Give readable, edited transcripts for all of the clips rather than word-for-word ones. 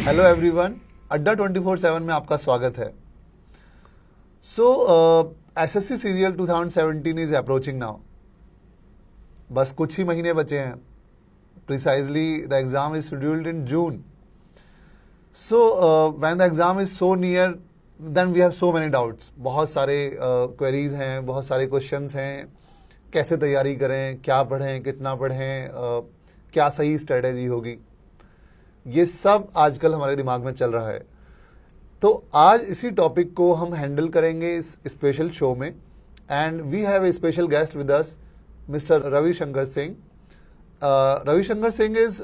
Hello everyone, अड्डा 24/7 में आपका स्वागत है। So SSC CGL 2017 is approaching now. बस कुछ ही महीने बचे हैं। Precisely the exam is scheduled in June. So when the exam is so near then we have so many doubts. बहुत सारे क्वेरीज हैं, बहुत सारे क्वेश्चंस हैं। कैसे तैयारी करें, क्या पढ़ें, कितना पढ़ें, क्या सही स्ट्रेटेजी होगी, ये सब आजकल हमारे दिमाग में चल रहा है। तो आज इसी टॉपिक को हम हैंडल करेंगे इस स्पेशल शो में। And we have a special guest with us, mister Ravishankar Singh. Ravishankar Singh is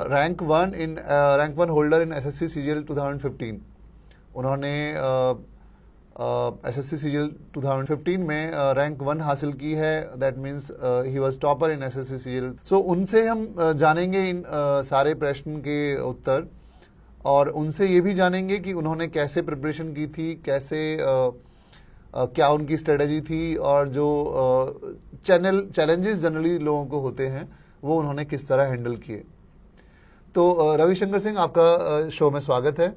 rank one holder in SSC CGL 2015। उन्होंने एसएससी सीजीएल 2015 में रैंक 1 हासिल की है। That means he was topper in SSC CGL. So उनसे हम जानेंगे इन सारे प्रश्न के उत्तर, और उनसे ये भी जानेंगे कि उन्होंने कैसे प्रिपरेशन की थी, कैसे क्या उनकी स्ट्रेटेजी थी, और जो चैलेंजेस जनरली लोगों को होते हैं वो उन्होंने किस तरह हैंडल किए। तो रविशंकर सिंह, आपका शो में स्वागत है।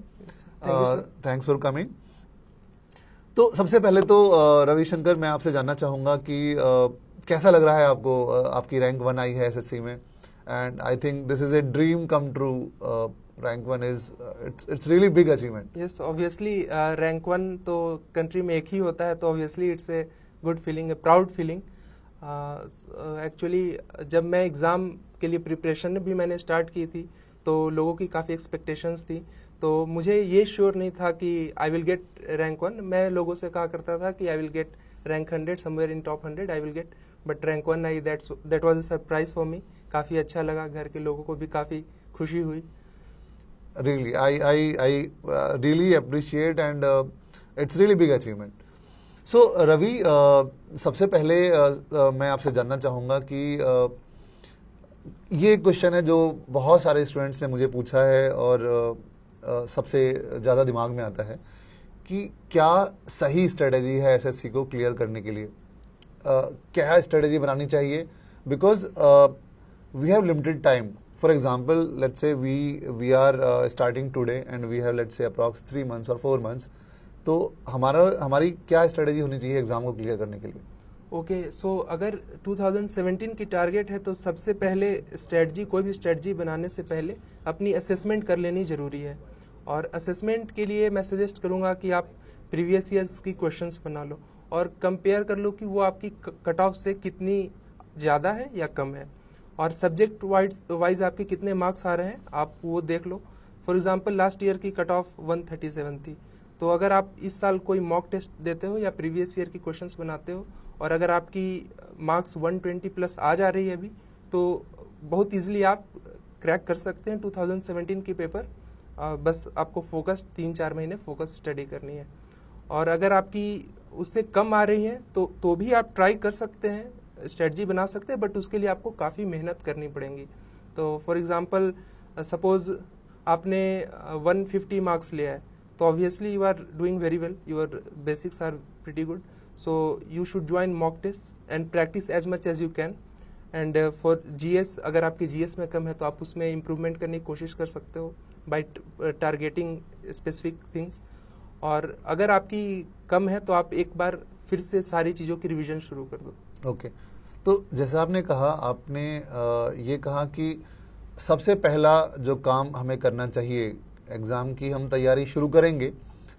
Thanks for coming. तो सबसे पहले तो रविशंकर, मैं आपसे जानना चाहूँगा कि कैसा लग रहा है आपको। आपकी रैंक 1 आई है एसएससी में, and I think this is a dream come true. Rank 1 is it's really big achievement. Yes, obviously rank 1 तो कंट्री में एक ही होता है, तो obviously it's a good feeling, A proud feeling. Actually जब मैं एग्ज़ाम के लिए प्रिपरेशन भी मैंने स्टार्ट की थी, तो लोगों की काफ़ी एक्सपेक्टेशंस थी। तो मुझे ये श्योर नहीं था कि आई विल गेट रैंक 1। मैं लोगों से कहा करता था कि I will get rank 100, somewhere in top 100 I will get, but rank 1 I. That was a surprise for me. काफ़ी अच्छा लगा, घर के लोगों को भी काफ़ी खुशी हुई। Really, I really appreciate, and it's really big achievement. So Ravi, सबसे पहले मैं आपसे जानना चाहूँगा कि ये क्वेश्चन है जो बहुत सारे स्टूडेंट्स ने मुझे पूछा है, और सबसे ज़्यादा दिमाग में आता है कि क्या सही स्ट्रेटेजी है एसएससी को क्लियर करने के लिए। क्या स्ट्रेटेजी बनानी चाहिए, because we have limited time. For example, let's say we are starting today and we have, let's say, approx 3 months or 4 months. तो हमारी क्या स्ट्रेटेजी होनी चाहिए एग्जाम को क्लियर करने के लिए? ओके, सो अगर 2017 की टारगेट है तो सबसे पहले स्ट्रेटजी, कोई भी स्ट्रेटजी बनाने से पहले अपनी असेसमेंट कर लेनी ज़रूरी है। और असेसमेंट के लिए मैं सजेस्ट करूँगा कि आप प्रीवियस ईयर्स की क्वेश्चंस बना लो और कंपेयर कर लो कि वो आपकी कट ऑफ से कितनी ज़्यादा है या कम है, और सब्जेक्ट वाइज आपके कितने मार्क्स आ रहे हैं आप वो देख लो। फॉर एग्जांपल लास्ट ईयर की कट ऑफ 137 थी, तो अगर आप इस साल कोई मॉक टेस्ट देते हो या प्रीवियस ईयर की क्वेश्चंस बनाते हो, और अगर आपकी मार्क्स 120 प्लस आ जा रही है अभी, तो बहुत ईजिली आप क्रैक कर सकते हैं 2017 की पेपर। बस आपको फोकस 3-4 महीने फोकस स्टडी करनी है। और अगर आपकी उससे कम आ रही है तो भी आप ट्राई कर सकते हैं, स्ट्रेटजी बना सकते हैं, बट उसके लिए आपको काफ़ी मेहनत करनी पड़ेगी। तो फॉर एग्जांपल सपोज आपने 150 मार्क्स लिया है, तो obviously you are doing very well, your basics are pretty good, so you should join mock test and practise as much as you can. And for GS, अगर आपकी GS में कम है तो आप उसमें इम्प्रूवमेंट करने की कोशिश कर सकते हो बाय टारगेटिंग स्पेसिफिक थिंग्स। और अगर आपकी कम है तो आप एक बार फिर से सारी चीज़ों की रिवीजन शुरू कर दो। ओके, तो जैसे आपने कहा, आपने ये कहा कि सबसे पहला जो काम हमें करना चाहिए, एग्ज़ाम की हम तैयारी शुरू करेंगे,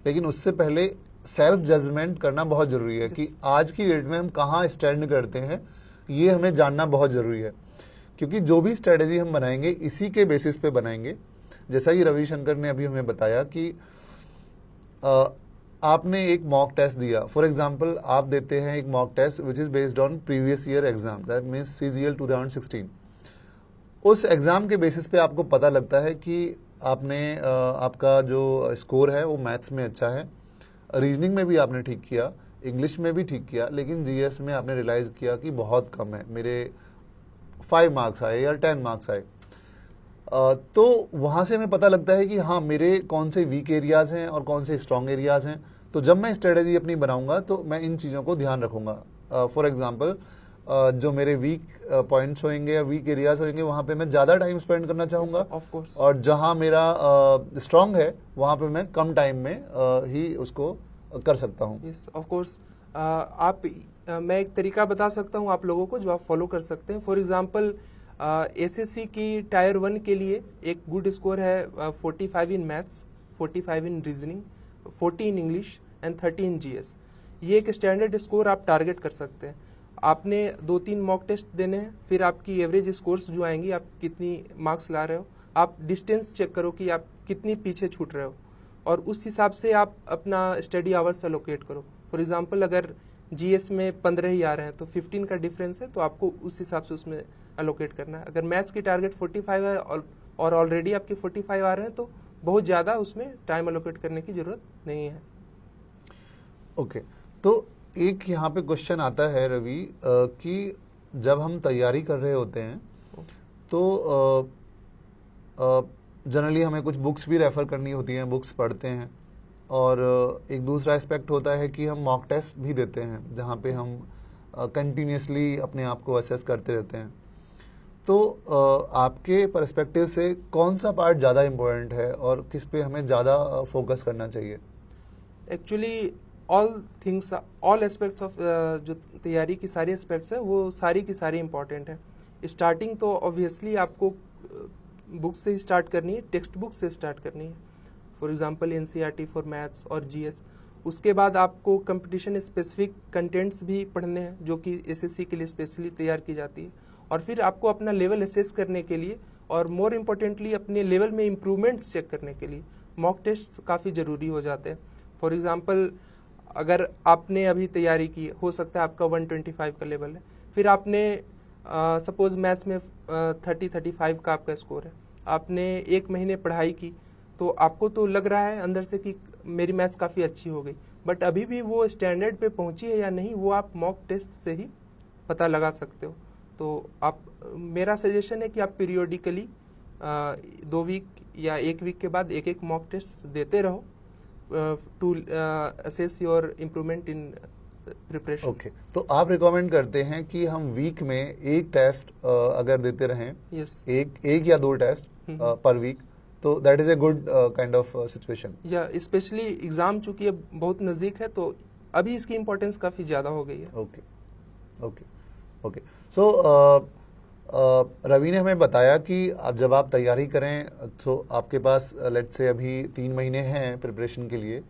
लेकिन उससे पहले सेल्फ जजमेंट करना बहुत ज़रूरी है कि आज की डेट में हम कहाँ स्टैंड करते हैं, ये हमें जानना बहुत ज़रूरी है। क्योंकि जो भी स्ट्रेटेजी हम बनाएंगे इसी के बेसिस पे बनाएंगे। जैसा कि रविशंकर ने अभी हमें बताया कि आपने एक मॉक टेस्ट दिया। फॉर एग्जाम्पल, आप देते हैं एक mock test which is based on previous year exam, that means CGL 2016। उस एग्जाम के बेसिस पे आपको पता लगता है कि आपका जो स्कोर है वो मैथ्स में अच्छा है, रीजनिंग में भी आपने ठीक किया, इंग्लिश में भी ठीक किया, लेकिन जीएस में आपने रियलाइज किया कि बहुत कम है, मेरे 5 मार्क्स आए या 10 मार्क्स आए। तो वहाँ से हमें पता लगता है कि हाँ, मेरे कौन से वीक एरियाज हैं और कौन से स्ट्रॉन्ग एरियाज हैं। तो जब मैं स्ट्रेटेजी अपनी बनाऊंगा तो मैं इन चीज़ों को ध्यान रखूंगा। फॉर एग्जांपल, जो मेरे वीक पॉइंट्स होंगे या वीक एरियाज होंगे वहां पे मैं ज्यादा टाइम स्पेंड करना चाहूंगा, ऑफ कोर्स। और जहां मेरा स्ट्रांग है वहां पे मैं कम टाइम में ही उसको कर सकता हूँ। Yes of course. मैं एक तरीका बता सकता हूँ आप लोगों को जो आप फॉलो कर सकते हैं। फॉर एग्जांपल एसएससी की टायर 1 के लिए एक गुड स्कोर है 45 in maths, 45 in reasoning, 40 in English and 30 in GS. ये एक स्टैंडर्ड स्कोर आप टारगेट कर सकते हैं। आपने 2-3 मॉक टेस्ट देने हैं, फिर आपकी एवरेज स्कोर्स जो आएंगी, आप कितनी मार्क्स ला रहे हो, आप डिस्टेंस चेक करो कि आप कितनी पीछे छूट रहे हो, और उस हिसाब से आप अपना स्टडी आवर्स एलोकेट करो। फॉर एग्जांपल अगर जीएस में 15 ही आ रहे हैं तो 15 का डिफरेंस है, तो आपको उस हिसाब से उसमें एलोकेट करना है। अगर मैथ्स की टारगेट 45 है और ऑलरेडी आपके 45 आ रहे हैं तो बहुत ज़्यादा उसमें टाइम एलोकेट करने की ज़रूरत नहीं है। ओके, तो एक यहाँ पे क्वेश्चन आता है रवि कि जब हम तैयारी कर रहे होते हैं तो जनरली हमें कुछ बुक्स भी रेफर करनी होती हैं, बुक्स पढ़ते हैं, और एक दूसरा एस्पेक्ट होता है कि हम मॉक टेस्ट भी देते हैं जहाँ पे हम कंटिन्यूसली अपने आप को असेस करते रहते हैं। तो आपके पर्सपेक्टिव से कौन सा पार्ट ज़्यादा इम्पोर्टेंट है और किस पे हमें ज़्यादा फोकस करना चाहिए? एक्चुअली ऑल एस्पेक्ट्स ऑफ जो तैयारी की सारी एस्पेक्ट्स हैं वो सारी की सारी इम्पॉर्टेंट है। स्टार्टिंग तो ऑब्वियसली आपको बुक से ही स्टार्ट करनी है, टेक्स्ट बुक से स्टार्ट करनी है। For example NCERT for maths और जीएस। उसके बाद आपको कंपटीशन स्पेसिफिक कंटेंट्स भी पढ़ने हैं जो कि एसएससी के लिए स्पेशली तैयार की जाती है, और फिर आपको अपना लेवल असेस करने के लिए और मोर इम्पोर्टेंटली अपने लेवल में इम्प्रूवमेंट्स चेक करने के लिए मॉक टेस्ट काफ़ी ज़रूरी हो जाते हैं। फॉर एग्जांपल अगर आपने अभी तैयारी की, हो सकता है आपका 125 का लेवल है, फिर आपने सपोज मैथ्स में 30-35 का आपका स्कोर है, आपने 1 महीने पढ़ाई की, तो आपको तो लग रहा है अंदर से कि मेरी मैथ्स काफ़ी अच्छी हो गई, बट अभी भी वो स्टैंडर्ड पे पहुंची है या नहीं वो आप मॉक टेस्ट से ही पता लगा सकते हो। तो मेरा सजेशन है कि आप पीरियोडिकली 2 वीक या 1 वीक के बाद एक मॉक टेस्ट देते रहो to assess your improvement in preparation. Okay, तो आप रिकमेंड करते हैं कि हम वीक में एक टेस्ट अगर देते रहें, yes. एक या 2 टेस्ट पर वीक, तो that is a good kind of situation. या स्पेशली एग्जाम चूंकि अब बहुत नजदीक है तो अभी इसकी इम्पोर्टेंस काफी ज्यादा हो गई है। ओके ओके ओके, सो रवि ने हमें बताया कि जब आप तैयारी करें तो आपके पास लेट्स से अभी 3 महीने हैं प्रिपरेशन के लिए,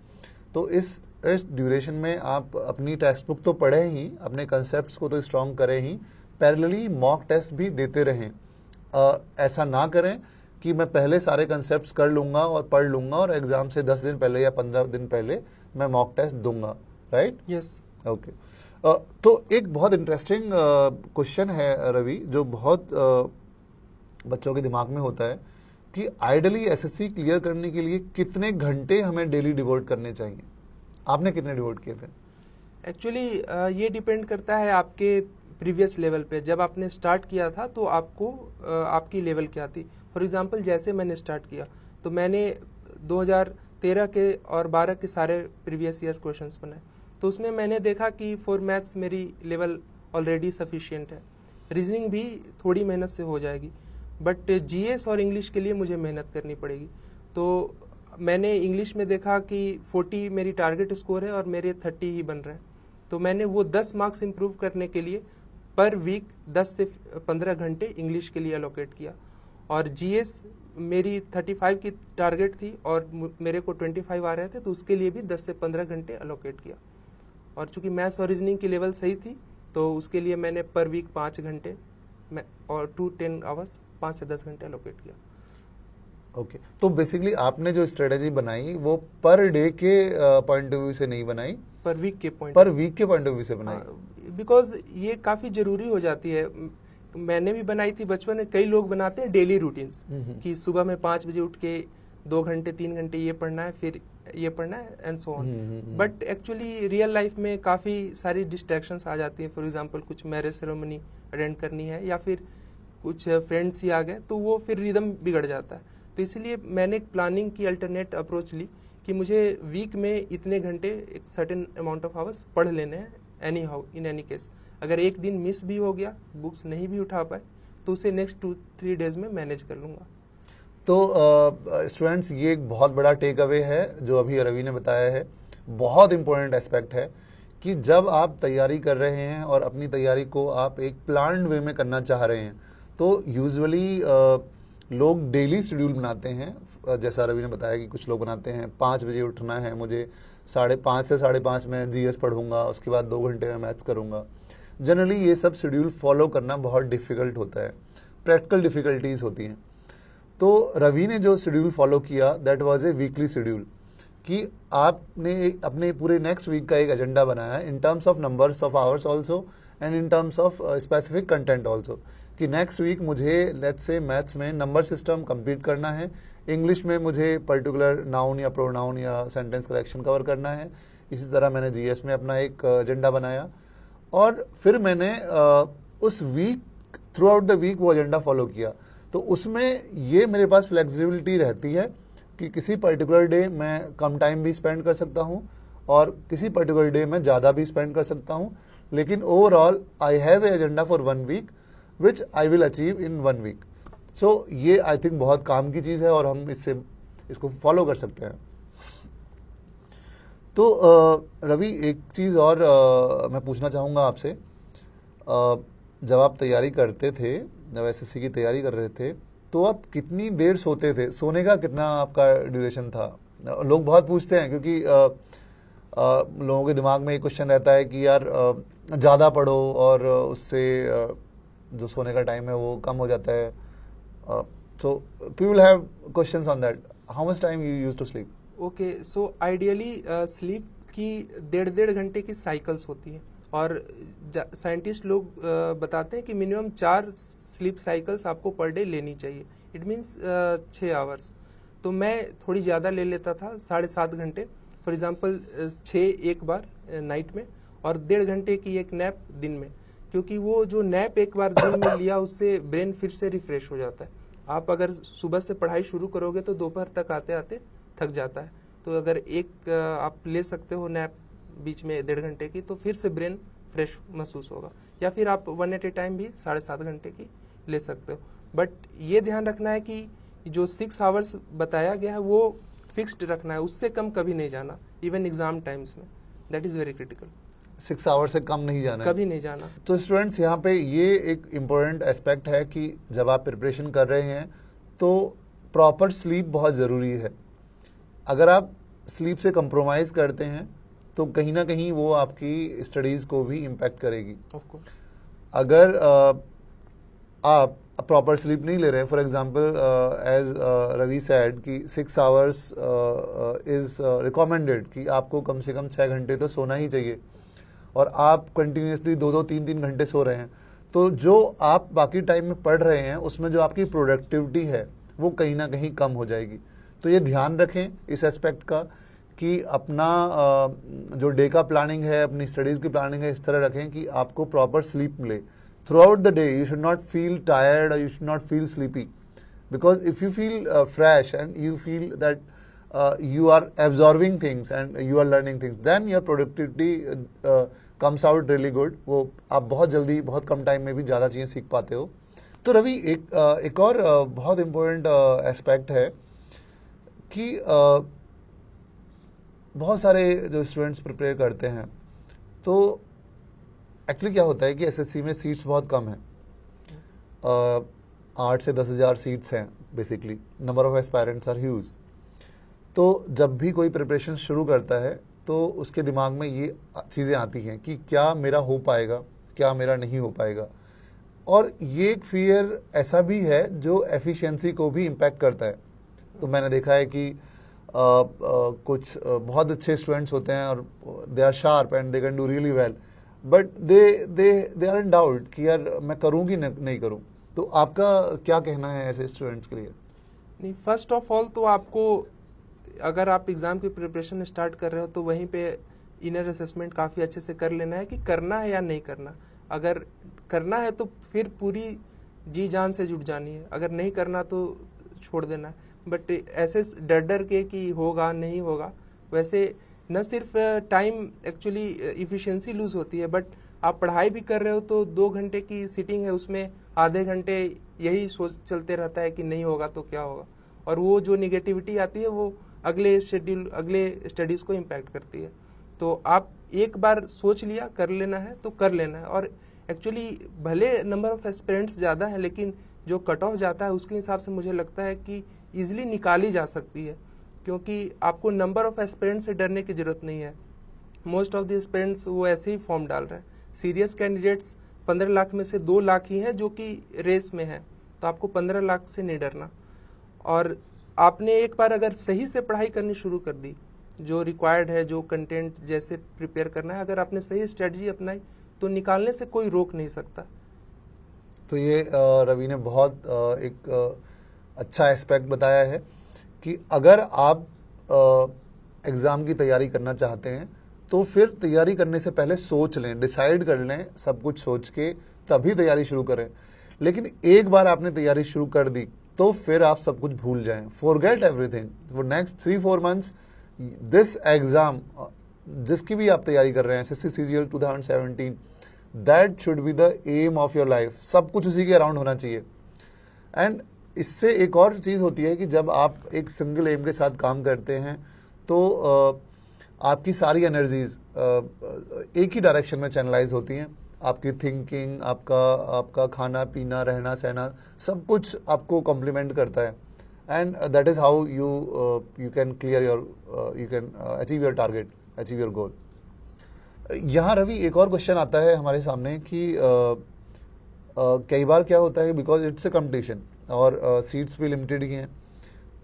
तो इस ड्यूरेशन में आप अपनी टेक्स्ट बुक तो पढ़े ही, अपने कंसेप्ट्स को तो स्ट्रॉन्ग करें ही, पैरेलली मॉक टेस्ट भी देते रहें। ऐसा ना करें कि मैं पहले सारे कंसेप्ट्स कर लूंगा और पढ़ लूंगा और एग्जाम से 10 दिन पहले या 15 दिन पहले मैं मॉक टेस्ट दूंगा, राइट? यस। ओके, तो एक बहुत इंटरेस्टिंग क्वेश्चन है रवि, जो बहुत बच्चों के दिमाग में होता है कि आइडली एसएससी क्लियर करने के लिए कितने घंटे हमें डेली डिवोट करने चाहिए। आपने कितने डिवोट किए थे? एक्चुअली ये डिपेंड करता है आपके प्रीवियस लेवल पे। जब आपने स्टार्ट किया था तो आपको आपकी लेवल क्या थी। फॉर एग्जांपल जैसे मैंने स्टार्ट किया तो मैंने 2013 के और 12 के सारे प्रीवियस ईयर क्वेश्चंस बनाए, तो उसमें मैंने देखा कि फॉर मैथ्स मेरी लेवल ऑलरेडी सफिशिएंट है, रीजनिंग भी थोड़ी मेहनत से हो जाएगी, बट जीएस और इंग्लिश के लिए मुझे मेहनत करनी पड़ेगी। तो मैंने इंग्लिश में देखा कि 40 मेरी टारगेट स्कोर है और मेरे 30 ही बन रहे हैं, तो मैंने वो 10 मार्क्स इंप्रूव करने के लिए पर वीक 10 से 15 घंटे इंग्लिश के लिए अलोकेट किया। और जीएस मेरी 35 की टारगेट थी और मेरे को 25 आ रहे थे, तो उसके लिए भी 10 से 15 घंटे अलोकेट किया। और चूंकि मैथ्स और रीजनिंग की लेवल सही थी तो उसके लिए मैंने पर वीक 5 घंटे और 2-10 आवर्स 5 से 10 घंटे अलोकेट किया। ओके, तो बेसिकली आपने जो स्ट्रेटेजी बनाई वो पर डे के पॉइंट ऑफ व्यू से नहीं बनाई, पर वीक के पॉइंट ऑफ व्यू से बनाई, बिकॉज ये काफी जरूरी हो जाती है। मैंने भी बनाई थी बचपन में, कई लोग बनाते हैं डेली रूटीन्स कि सुबह में 5 बजे उठ के 2 घंटे 3 घंटे ये पढ़ना है, फिर ये पढ़ना है and so on. But actually real life में काफी सारी डिस्ट्रैक्शंस आ जाती हैं। फॉर एग्जांपल कुछ मैरिज सेरेमनी अटेंड करनी है या फिर कुछ फ्रेंड्स ही आ गए, तो वो फिर रिदम बिगड़ जाता है। तो इसलिए मैंने एक प्लानिंग की अल्टरनेट अप्रोच ली कि मुझे वीक में इतने घंटे एक सर्टेन अमाउंट ऑफ आवर्स पढ़ लेने हैं any how in any case. अगर एक दिन मिस भी हो गया, बुक्स नहीं भी उठा पाए, तो उसे नेक्स्ट 2-3 डेज में मैनेज कर लूँगा। तो स्टूडेंट्स, ये एक बहुत बड़ा टेक अवे है जो अभी रवि ने बताया है। बहुत इंपॉर्टेंट एस्पेक्ट है कि जब आप तैयारी कर रहे हैं और अपनी तैयारी को आप एक प्लान्ड वे में करना चाह रहे हैं, तो यूजुअली लोग डेली शेड्यूल बनाते हैं। जैसा रवि ने बताया कि कुछ लोग बनाते हैं 5 बजे उठना है, मुझे 5:30 से 5:30 में जीएस पढ़ूंगा, उसके बाद 2 घंटे में मैथ्स करूंगा। जनरली ये सब शेड्यूल फॉलो करना बहुत डिफिकल्ट होता है, प्रैक्टिकल डिफिकल्टीज होती हैं। तो रवि ने जो शेड्यूल फॉलो किया that was a weekly schedule, कि आपने अपने पूरे नेक्स्ट वीक का एक एजेंडा बनाया in terms of numbers of hours also and in terms of specific content also, कि नेक्स्ट वीक मुझे लेट्स से मैथ्स में नंबर सिस्टम कंप्लीट करना है, इंग्लिश में मुझे पर्टिकुलर नाउन या प्रोनाउन या सेंटेंस करेक्शन कवर करना है। इसी तरह मैंने जीएस में अपना एक एजेंडा बनाया और फिर मैंने उस week throughout the week वो एजेंडा फॉलो किया। तो उसमें ये मेरे पास फ्लेक्सिबिलिटी रहती है कि किसी पर्टिकुलर डे मैं कम टाइम भी स्पेंड कर सकता हूँ और किसी पर्टिकुलर डे मैं ज़्यादा भी स्पेंड कर सकता हूँ, लेकिन overall I have a agenda for 1 week which I will achieve in 1 week. So ये आई थिंक बहुत काम की चीज़ है और हम इसको फॉलो कर सकते हैं। तो रवि, एक चीज़ और मैं पूछना चाहूँगा आपसे। जब आप तैयारी करते थे, जब एसएससी की तैयारी कर रहे थे, तो आप कितनी देर सोते थे? सोने का कितना आपका ड्यूरेशन था? लोग बहुत पूछते हैं क्योंकि लोगों के दिमाग में एक क्वेश्चन रहता है कि यार ज़्यादा पढ़ो और उससे जो सोने का टाइम है वो कम हो जाता है। So people have questions on that, how much time you used to sleep? Okay, so ideally sleep की 1.5 घंटे की साइकिल्स होती हैं और साइंटिस्ट लोग बताते हैं कि मिनिमम 4 स्लीप साइकिल्स आपको पर डे लेनी चाहिए। It means 6 hours. तो मैं थोड़ी ज़्यादा ले लेता था, 7.5 घंटे। फॉर एग्जांपल 6 एक बार नाइट में और 1.5 घंटे की एक नैप दिन में, क्योंकि वो जो नैप एक बार दिन में लिया उससे ब्रेन फिर से रिफ्रेश हो जाता है। आप अगर सुबह से पढ़ाई शुरू करोगे तो दोपहर तक आते आते थक जाता है। तो अगर एक आप ले सकते हो नैप बीच में 1.5 घंटे की, तो फिर से ब्रेन फ्रेश महसूस होगा। या फिर आप 1 एट ए टाइम भी 7.5 घंटे की ले सकते हो। बट ये ध्यान रखना है कि जो 6 आवर्स बताया गया है वो फिक्स्ड रखना है, उससे कम कभी नहीं जाना, इवन एग्जाम टाइम्स में। That is very critical. 6 hour से कम नहीं जाना है, कभी नहीं जाना। तो स्टूडेंट्स, यहाँ पे ये एक इम्पोर्टेंट एस्पेक्ट है कि जब आप प्रिपरेशन कर रहे हैं तो प्रॉपर स्लीप बहुत ज़रूरी है। अगर आप स्लीप से कंप्रोमाइज़ करते हैं तो कहीं ना कहीं वो आपकी स्टडीज़ को भी इम्पैक्ट करेगी। ऑफ कोर्स, अगर आप प्रॉपर स्लीप नहीं ले रहे हैं, for example as Ravi said कि 6 आवर्स इज़ रिकमेंडेड, कि आपको कम से कम 6 घंटे तो सोना ही चाहिए, और आप कंटिन्यूसली 2-2, 3-3 घंटे सो रहे हैं, तो जो आप बाकी टाइम में पढ़ रहे हैं उसमें जो आपकी प्रोडक्टिविटी है वो कहीं ना कहीं कम हो जाएगी। तो ये ध्यान रखें इस एस्पेक्ट का कि अपना जो डे का प्लानिंग है, अपनी स्टडीज़ की प्लानिंग है, इस तरह रखें कि आपको प्रॉपर स्लीप मिले throughout the day. You should not feel tired और you should not feel sleepy, because if you feel fresh and you feel that you are absorbing things and you are learning things, then your productivity comes out really good। वो आप बहुत जल्दी, बहुत कम time में भी ज़्यादा चीज़ें सीख पाते हो। तो रवि, एक और बहुत इम्पोर्टेंट एस्पेक्ट है कि बहुत सारे जो स्टूडेंट्स प्रिपेयर करते हैं, तो एक्चुअली क्या होता है कि एसएससी में सीट्स बहुत कम हैं। 8 से 10,000 सीट्स हैं basically, number of aspirants are huge. तो जब भी कोई प्रिपरेशन शुरू करता है तो उसके दिमाग में ये चीज़ें आती हैं कि क्या मेरा हो पाएगा, क्या मेरा नहीं हो पाएगा। और ये एक फियर ऐसा भी है जो एफिशिएंसी को भी इम्पैक्ट करता है। तो मैंने देखा है कि कुछ बहुत अच्छे स्टूडेंट्स होते हैं और they are sharp and they can do really well, but they are in doubt कि यार मैं करूँ कि नहीं करूँ। तो आपका क्या कहना है ऐसे स्टूडेंट्स के लिए? नहीं, फर्स्ट ऑफ ऑल तो आपको, अगर आप एग्जाम की प्रिपरेशन स्टार्ट कर रहे हो तो वहीं पे इनर असेसमेंट काफ़ी अच्छे से कर लेना है कि करना है या नहीं करना। अगर करना है तो फिर पूरी जी जान से जुट जानी है, अगर नहीं करना तो छोड़ देना है। बट ऐसे डर डर के कि होगा नहीं होगा, वैसे न सिर्फ टाइम एक्चुअली इफिशिएंसी लूज होती है, बट आप पढ़ाई भी कर रहे हो तो 2 घंटे की सीटिंग है, उसमें आधे घंटे यही सोच चलते रहता है कि नहीं होगा तो क्या होगा, और वो जो निगेटिविटी आती है वो अगले शेड्यूल, अगले स्टडीज को इम्पैक्ट करती है। तो आप एक बार सोच लिया कर लेना है तो कर लेना है। और एक्चुअली भले नंबर ऑफ एस्पिरेंट्स ज़्यादा है, लेकिन जो कट ऑफ जाता है उसके हिसाब से मुझे लगता है कि ईजिली निकाली जा सकती है, क्योंकि आपको नंबर ऑफ एस्पिरेंट्स से डरने की जरूरत नहीं है। मोस्ट ऑफ द एस्पिरेंट्स वो ऐसे ही फॉर्म डाल रहे हैं। सीरियस कैंडिडेट्स 15 लाख में से 2 लाख ही हैं जो कि रेस में हैं, तो आपको 15 लाख से नहीं डरना। और आपने एक बार अगर सही से पढ़ाई करनी शुरू कर दी, जो रिक्वायर्ड है, जो कंटेंट जैसे प्रिपेयर करना है, अगर आपने सही स्ट्रेटजी अपनाई तो निकालने से कोई रोक नहीं सकता। तो ये रवि ने बहुत एक अच्छा एस्पेक्ट बताया है कि अगर आप एग्ज़ाम की तैयारी करना चाहते हैं तो फिर तैयारी करने से पहले सोच लें, डिसाइड कर लें, सब कुछ सोच के तभी तैयारी शुरू करें। लेकिन एक बार आपने तैयारी शुरू कर दी तो फिर आप सब कुछ भूल जाएं, forget everything for next 3-4 months. This exam जिसकी भी आप तैयारी कर रहे हैं, SSC CGL 2017, that should be the aim of your life. सब कुछ उसी के अराउंड होना चाहिए। एंड इससे एक और चीज़ होती है कि जब आप एक सिंगल एम के साथ काम करते हैं तो आपकी सारी एनर्जीज एक ही डायरेक्शन में चैनलाइज होती हैं। आपकी थिंकिंग, आपका खाना पीना, रहना सहना, सब कुछ आपको कॉम्प्लीमेंट करता है। And that is how you can clear your, you can achieve your target, achieve your goal. यहाँ रवि एक और क्वेश्चन आता है हमारे सामने कि कई बार क्या होता है, बिकॉज इट्स ए कंपटीशन और सीट्स भी लिमिटेड ही हैं,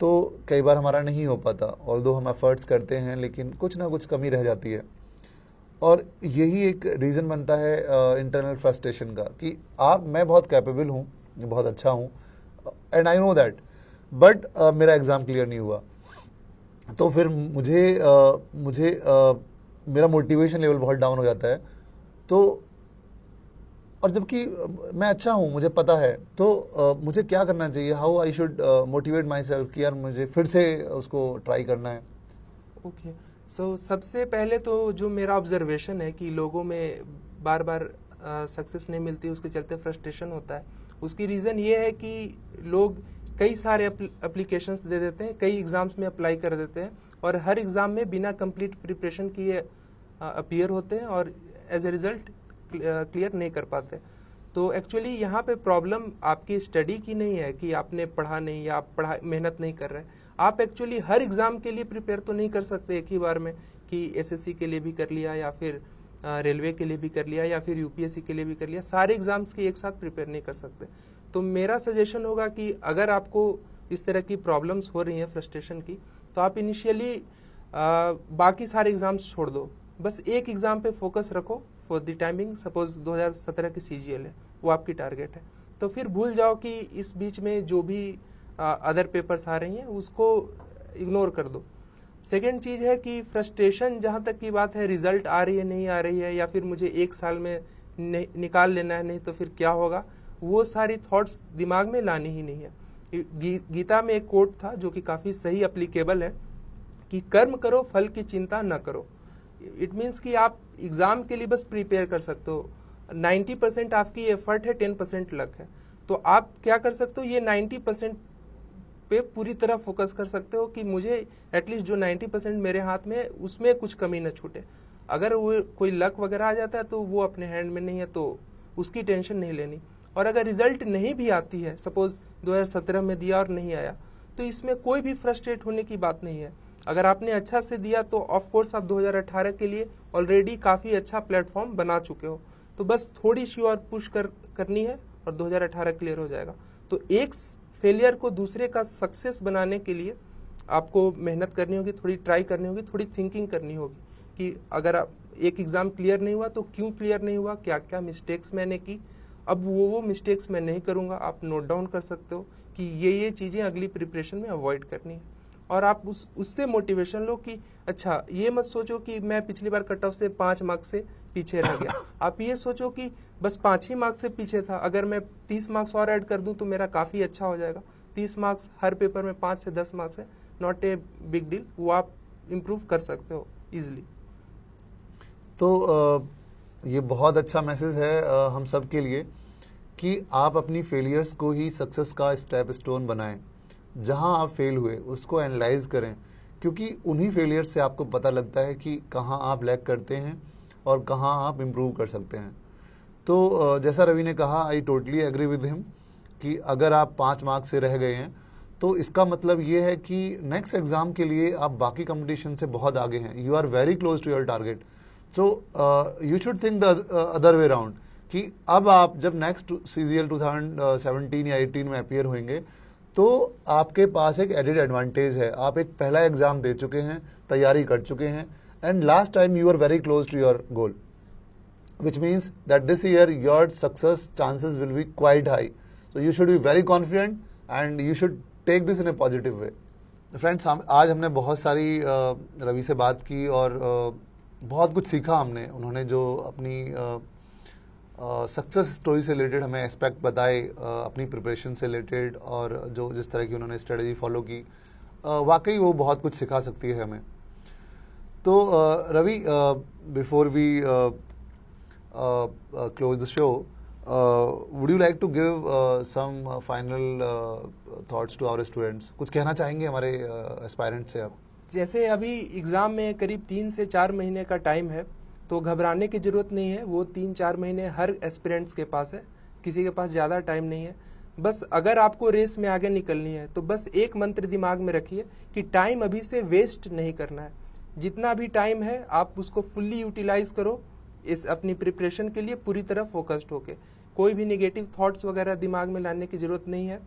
तो कई बार हमारा नहीं हो पाता। ऑल्दो हम एफर्ट्स करते हैं लेकिन कुछ ना कुछ कमी रह जाती है, और यही एक रीज़न बनता है इंटरनल फ्रस्ट्रेशन का कि मैं बहुत कैपेबल हूँ, बहुत अच्छा हूँ, and I know that, but मेरा एग्ज़ाम क्लियर नहीं हुआ। तो फिर मुझे मेरा मोटिवेशन लेवल बहुत डाउन हो जाता है। तो और जबकि मैं अच्छा हूँ, मुझे पता है, तो मुझे क्या करना चाहिए? How I should motivate my self कि यार मुझे फिर से उसको ट्राई करना है। ओके, सो सबसे पहले तो जो मेरा ऑब्जर्वेशन है कि लोगों में बार बार सक्सेस नहीं मिलती, उसके चलते फ्रस्ट्रेशन होता है। उसकी रीज़न ये है कि लोग कई सारे एप्लीकेशंस दे देते हैं, कई एग्ज़ाम्स में अप्लाई कर देते हैं, और हर एग्ज़ाम में बिना कंप्लीट प्रिपरेशन किए अपीयर होते हैं और एज ए रिज़ल्ट क्लियर नहीं कर पाते। तो एक्चुअली यहाँ पे प्रॉब्लम आपकी स्टडी की नहीं है कि आपने पढ़ा नहीं या आप मेहनत नहीं कर रहे। आप एक्चुअली हर एग्ज़ाम के लिए प्रिपेयर तो नहीं कर सकते एक ही बार में, कि एसएससी के लिए भी कर लिया या फिर रेलवे के लिए भी कर लिया या फिर यूपीएससी के लिए भी कर लिया। सारे एग्ज़ाम्स की एक साथ प्रिपेयर नहीं कर सकते। तो मेरा सजेशन होगा कि अगर आपको इस तरह की प्रॉब्लम्स हो रही हैं फ्रस्ट्रेशन की, तो आप इनिशियली बाकी सारे एग्ज़ाम्स छोड़ दो, बस एक एग्ज़ाम पे फोकस रखो फॉर द टाइमिंग। सपोज 2017 की सीजीएल है, वो आपकी टारगेट है, तो फिर भूल जाओ कि इस बीच में जो भी अदर पेपर्स आ रही हैं उसको इग्नोर कर दो। सेकेंड चीज़ है कि फ्रस्ट्रेशन जहाँ तक की बात है, रिजल्ट आ रही है नहीं आ रही है, या फिर मुझे 1 साल में निकाल लेना है, नहीं तो फिर क्या होगा, वो सारी थॉट्स दिमाग में लानी ही नहीं है। गीता में एक कोट था जो कि काफ़ी सही एप्लीकेबल है कि कर्म करो फल की चिंता न करो। इट मीन्स कि आप एग्ज़ाम के लिए बस प्रिपेयर कर सकते हो, 90% आपकी एफर्ट है, 10% लक है। तो आप क्या कर सकते हो, ये 90% पे पूरी तरह फोकस कर सकते हो कि मुझे एटलीस्ट जो 90% मेरे हाथ में है उसमें कुछ कमी न छूटे। अगर वो कोई लक वगैरह आ जाता है तो वो अपने हैंड में नहीं है, तो उसकी टेंशन नहीं लेनी। और अगर रिजल्ट नहीं भी आती है, सपोज 2017 में दिया और नहीं आया, तो इसमें कोई भी फ्रस्ट्रेट होने की बात नहीं है। अगर आपने अच्छा से दिया तो ऑफ कोर्स आप 2018 के लिए ऑलरेडी काफ़ी अच्छा प्लेटफॉर्म बना चुके हो, तो बस थोड़ी सी और पुश करनी है और 2018 क्लियर हो जाएगा। तो एक फेलियर को दूसरे का सक्सेस बनाने के लिए आपको मेहनत करनी होगी, थोड़ी ट्राई करनी होगी, थोड़ी थिंकिंग करनी होगी कि अगर आप एक एग्ज़ाम क्लियर नहीं हुआ तो क्यों क्लियर नहीं हुआ, क्या क्या मिस्टेक्स मैंने की, अब वो मिस्टेक्स मैं नहीं करूँगा। आप नोट डाउन कर सकते हो कि ये चीज़ें अगली प्रिपरेशन में अवॉइड करनी है, और आप उससे मोटिवेशन लो कि अच्छा, ये मत सोचो कि मैं पिछली बार कट ऑफ से 5 मार्क्स से पीछे रह गया। आप ये सोचो कि बस 5 ही मार्क्स से पीछे था, अगर मैं 30 मार्क्स और ऐड कर दूं तो मेरा काफ़ी अच्छा हो जाएगा। 30 मार्क्स हर पेपर में 5 से 10 मार्क्स है, नॉट ए बिग डील, वो आप इम्प्रूव कर सकते हो इजिली। तो ये बहुत अच्छा मैसेज है हम सब के लिए कि आप अपनी फेलियर्स को ही सक्सेस का स्टेप स्टोन बनाएं। जहां आप फेल हुए उसको एनालाइज करें, क्योंकि उन्हीं फेलियर से आपको पता लगता है कि कहाँ आप लैग करते हैं और कहाँ आप इम्प्रूव कर सकते हैं। तो जैसा रवि ने कहा, I totally agree with him कि अगर आप 5 मार्क्स से रह गए हैं तो इसका मतलब ये है कि नेक्स्ट एग्जाम के लिए आप बाकी कंपटीशन से बहुत आगे हैं। You are very close to your target. So you should think the other way round कि अब आप जब नेक्स्ट CGL 2017 या 18 में अपीयर होंगे तो आपके पास एक एडेड एडवांटेज है। आप एक पहला एग्जाम दे चुके हैं, तैयारी कर चुके हैं, and last time you are very close to your goal, which means that this year your success chances will be quite high. So you should be very confident and you should take this in a positive way. Friends, आज हमने बहुत सारी रवि से बात की और बहुत कुछ सीखा हमने। उन्होंने जो अपनी सक्सेस स्टोरी से रिलेटेड हमें एस्पेक्ट बताए, अपनी प्रिपरेशन से रिलेटेड, और जो जिस तरह की उन्होंने स्ट्रेटजी फॉलो की, वाकई वो बहुत कुछ सिखा सकती है हमें। तो Ravi, before we close the show, would you like to give some final thoughts to our students? कुछ कहना चाहेंगे हमारे aspirants से आप? जैसे अभी एग्ज़ाम में करीब 3 से 4 महीने का टाइम है, तो घबराने की ज़रूरत नहीं है। वो 3-4 महीने हर एस्पिरेंट्स के पास है, किसी के पास ज़्यादा टाइम नहीं है। बस अगर आपको रेस में आगे निकलनी है तो बस एक मंत्र दिमाग में रखिए कि टाइम अभी से वेस्ट नहीं करना है। जितना भी टाइम है आप उसको फुल्ली यूटिलाइज करो, इस अपनी प्रिपरेशन के लिए पूरी तरह फोकस्ड होके। कोई भी नेगेटिव थॉट्स वगैरह दिमाग में लाने की ज़रूरत नहीं है।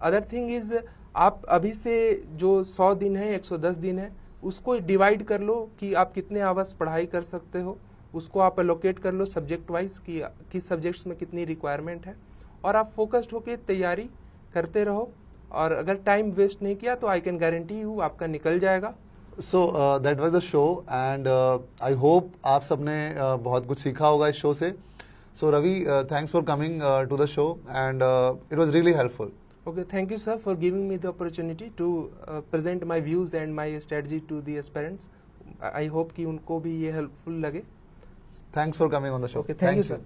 अदर थिंग इज़, आप अभी से जो 100 दिन है, 110 दिन है, उसको डिवाइड कर लो कि आप कितने आवर्स पढ़ाई कर सकते हो। उसको आप एलोकेट कर लो सब्जेक्ट वाइज कि किस सब्जेक्ट्स में कितनी रिक्वायरमेंट है, और आप फोकस्ड होकर तैयारी करते रहो। और अगर टाइम वेस्ट नहीं किया तो आई कैन गारंटी यू आपका निकल जाएगा। So that was the show and I hope आप सबने बहुत कुछ सीखा होगा इस शो से। So Ravi, thanks for coming to the show and it was really helpful. Okay, thank you sir for giving me the opportunity to present my views and my strategy to the aspirants. I hope कि उनको भी ये helpful लगे। Thanks for coming on the show. Okay, thank you sir.